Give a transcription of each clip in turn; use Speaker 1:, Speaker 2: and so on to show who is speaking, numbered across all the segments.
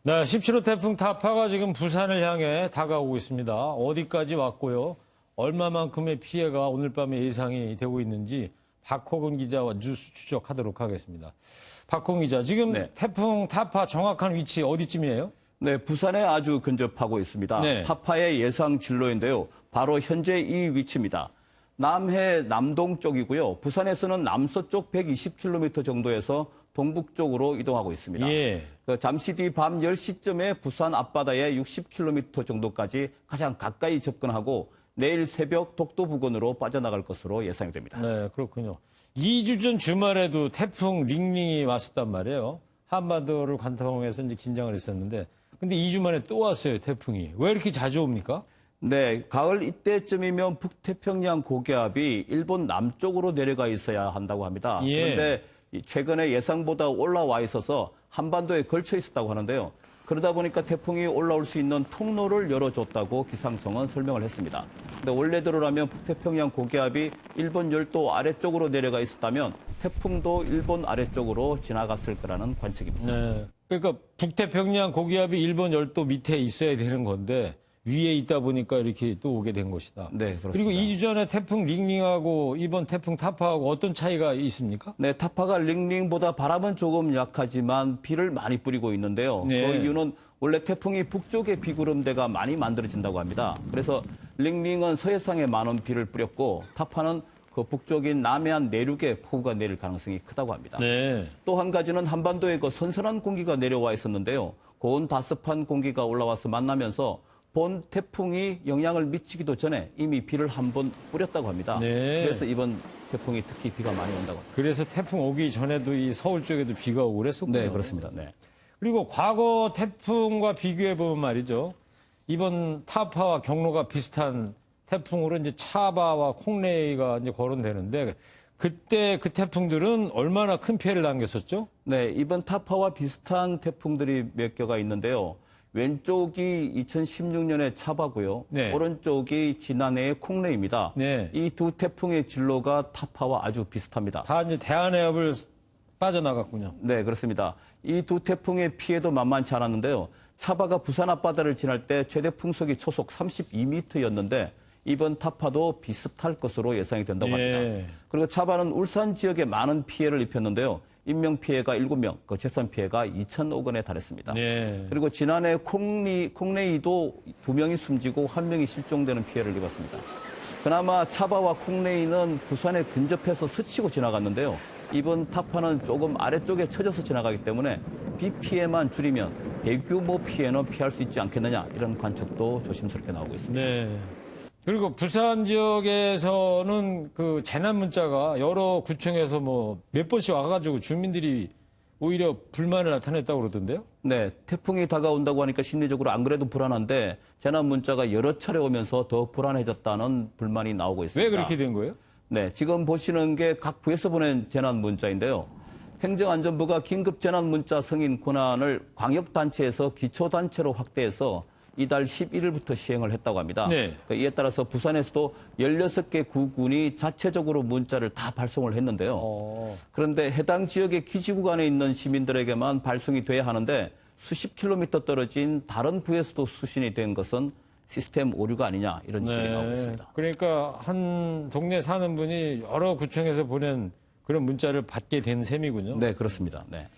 Speaker 1: 네, 17호 태풍 타파가 지금 부산을 향해 다가오고 있습니다. 어디까지 왔고요? 얼마만큼의 피해가 오늘 밤에 예상이 되고 있는지 박호근 기자와 뉴스 추적하도록 하겠습니다. 박호근 기자, 지금
Speaker 2: 네.
Speaker 1: 태풍 타파 정확한 위치 어디쯤이에요?
Speaker 2: 네, 부산에 아주 근접하고 있습니다.
Speaker 1: 네.
Speaker 2: 타파의 예상 진로인데요. 바로 현재 이 위치입니다. 남해 남동 쪽이고요. 부산에서는 남서쪽 120km 정도에서 동북쪽으로 이동하고 있습니다.
Speaker 1: 예.
Speaker 2: 잠시 뒤 밤 10시쯤에 부산 앞바다에 60km 정도까지 가장 가까이 접근하고 내일 새벽 독도 부근으로 빠져나갈 것으로 예상이 됩니다.
Speaker 1: 네, 그렇군요. 2주 전 주말에도 태풍 링링이 왔었단 말이에요. 한반도를 관통해서 이제 긴장을 했었는데, 근데 2주 만에 또 왔어요, 태풍이. 왜 이렇게 자주 옵니까?
Speaker 2: 네, 가을 이때쯤이면 북태평양 고기압이 일본 남쪽으로 내려가 있어야 한다고 합니다.
Speaker 1: 예.
Speaker 2: 그런데 최근에 예상보다 올라와 있어서 한반도에 걸쳐 있었다고 하는데요. 그러다 보니까 태풍이 올라올 수 있는 통로를 열어줬다고 기상청은 설명을 했습니다. 근데 원래대로라면 북태평양 고기압이 일본 열도 아래쪽으로 내려가 있었다면 태풍도 일본 아래쪽으로 지나갔을 거라는 관측입니다.
Speaker 1: 네. 그러니까 북태평양 고기압이 일본 열도 밑에 있어야 되는 건데 위에 있다 보니까 이렇게 또 오게 된 것이다.
Speaker 2: 네, 그렇습니다.
Speaker 1: 그리고 2주 전에 태풍 링링하고 이번 태풍 타파하고 어떤 차이가 있습니까?
Speaker 2: 네, 타파가 링링보다 바람은 조금 약하지만 비를 많이 뿌리고 있는데요.
Speaker 1: 네.
Speaker 2: 그 이유는 원래 태풍이 북쪽에 비구름대가 많이 만들어진다고 합니다. 그래서 링링은 서해상에 많은 비를 뿌렸고 타파는 그 북쪽인 남해안 내륙에 폭우가 내릴 가능성이 크다고 합니다.
Speaker 1: 네.
Speaker 2: 또 한 가지는 한반도에 그 선선한 공기가 내려와 있었는데요. 고온 다습한 공기가 올라와서 만나면서 본 태풍이 영향을 미치기도 전에 이미 비를 한 번 뿌렸다고 합니다.
Speaker 1: 네.
Speaker 2: 그래서 이번 태풍이 특히 비가 많이 온다고 합니다.
Speaker 1: 그래서 태풍 오기 전에도 이 서울 쪽에도 비가 오고 그랬었군요.
Speaker 2: 네, 그렇습니다. 네.
Speaker 1: 그리고 과거 태풍과 비교해 보면 말이죠. 이번 타파와 경로가 비슷한 태풍으로 이제 차바와 콩레이가 이제 거론되는데 그때 그 태풍들은 얼마나 큰 피해를 남겼었죠?
Speaker 2: 네, 이번 타파와 비슷한 태풍들이 몇 개가 있는데요. 왼쪽이 2016년에 차바고요.
Speaker 1: 네.
Speaker 2: 오른쪽이 지난해의 콩레입니다.
Speaker 1: 네.
Speaker 2: 이 두 태풍의 진로가 타파와 아주 비슷합니다.
Speaker 1: 다 이제 대한해협을 빠져나갔군요.
Speaker 2: 네, 그렇습니다. 이 두 태풍의 피해도 만만치 않았는데요. 차바가 부산 앞바다를 지날 때 최대 풍속이 초속 32m였는데 이번 타파도 비슷할 것으로 예상이 된다고 합니다.
Speaker 1: 예.
Speaker 2: 그리고 차바는 울산 지역에 많은 피해를 입혔는데요. 인명피해가 7명, 그 재산피해가 2천억 원에 달했습니다.
Speaker 1: 네.
Speaker 2: 그리고 지난해 콩레이도 2명이 숨지고 1명이 실종되는 피해를 입었습니다. 그나마 차바와 콩레이는 부산에 근접해서 스치고 지나갔는데요. 이번 타파는 조금 아래쪽에 처져서 지나가기 때문에 비 피해만 줄이면 대규모 피해는 피할 수 있지 않겠느냐 이런 관측도 조심스럽게 나오고 있습니다.
Speaker 1: 네. 그리고 부산 지역에서는 그 재난 문자가 여러 구청에서 뭐 몇 번씩 와가지고 주민들이 오히려 불만을 나타냈다고 그러던데요?
Speaker 2: 네, 태풍이 다가온다고 하니까 심리적으로 안 그래도 불안한데 재난 문자가 여러 차례 오면서 더 불안해졌다는 불만이 나오고 있습니다.
Speaker 1: 왜 그렇게 된 거예요?
Speaker 2: 네, 지금 보시는 게 각 부에서 보낸 재난 문자인데요. 행정안전부가 긴급 재난 문자 승인 권한을 광역단체에서 기초단체로 확대해서 이달 11일부터 시행을 했다고 합니다.
Speaker 1: 네.
Speaker 2: 이에 따라서 부산에서도 16개 구군이 자체적으로 문자를 다 발송을 했는데요. 그런데 해당 지역의 기지구간에 있는 시민들에게만 발송이 돼야 하는데 수십 킬로미터 떨어진 다른 부에서도 수신이 된 것은 시스템 오류가 아니냐 이런 지적이 나오고 있습니다.
Speaker 1: 그러니까 한 동네 사는 분이 여러 구청에서 보낸 그런 문자를 받게 된 셈이군요.
Speaker 2: 네, 그렇습니다. 네.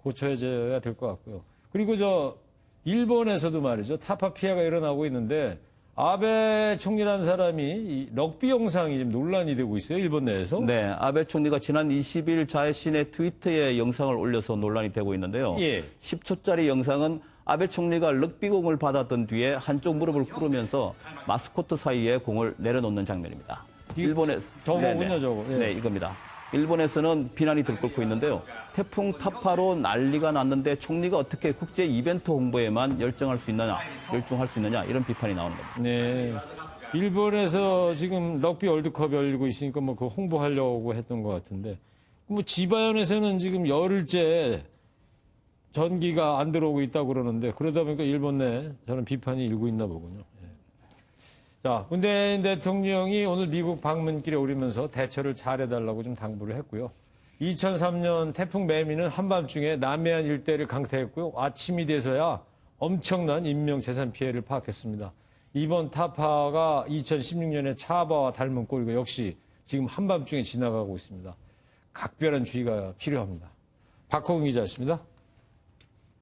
Speaker 1: 고쳐져야 될 것 같고요. 그리고 일본에서도 말이죠. 타파 피해가 일어나고 있는데 아베 총리라는 사람이 이 럭비 영상이 지금 논란이 되고 있어요. 일본 내에서.
Speaker 2: 네, 아베 총리가 지난 20일 자신의 트위터에 영상을 올려서 논란이 되고 있는데요.
Speaker 1: 예.
Speaker 2: 10초짜리 영상은 아베 총리가 럭비공을 받았던 뒤에 한쪽 무릎을 꿇으면서 마스코트 사이에 공을 내려놓는 장면입니다. 일본에서
Speaker 1: 저거군요, 저거. 예.
Speaker 2: 네, 이겁니다. 일본에서는 비난이 들끓고 있는데요. 태풍 타파로 난리가 났는데 총리가 어떻게 국제 이벤트 홍보에만 열중할 수 있느냐 이런 비판이 나오는 겁니다.
Speaker 1: 네. 일본에서 지금 럭비 월드컵 열리고 있으니까 뭐 그 홍보하려고 했던 것 같은데 뭐 지바현에서는 지금 열흘째 전기가 안 들어오고 있다고 그러는데 그러다 보니까 일본 내 저는 비판이 일고 있나 보군요. 예. 자, 문재인 대통령이 오늘 미국 방문길에 오르면서 대처를 잘해달라고 좀 당부를 했고요. 2003년 태풍 매미는 한밤중에 남해안 일대를 강타했고요. 아침이 돼서야 엄청난 인명 재산 피해를 파악했습니다. 이번 타파가 2016년에 차바와 닮은 꼴이고 역시 지금 한밤중에 지나가고 있습니다. 각별한 주의가 필요합니다. 박호근 기자였습니다.